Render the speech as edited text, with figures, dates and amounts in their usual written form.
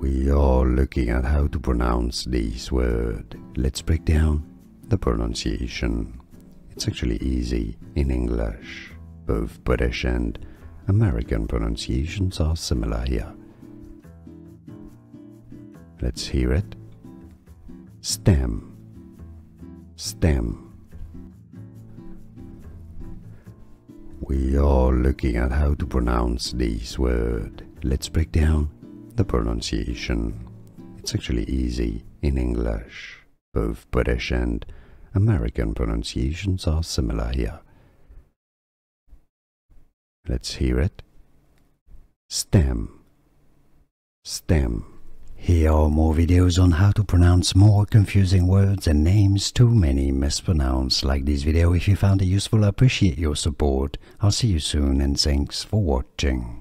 We are looking at how to pronounce this word. Let's break down the pronunciation. It's actually easy in English. Both British and American pronunciations are similar here. Let's hear it. Stem, stem. We are looking at how to pronounce this word. Let's break down the pronunciation. It's actually easy in English. Both British and American pronunciations are similar here. Let's hear it. Stem, stem. Here are more videos on how to pronounce more confusing words and names too many mispronounced. Like this video if you found it useful. I appreciate your support. I'll see you soon and thanks for watching.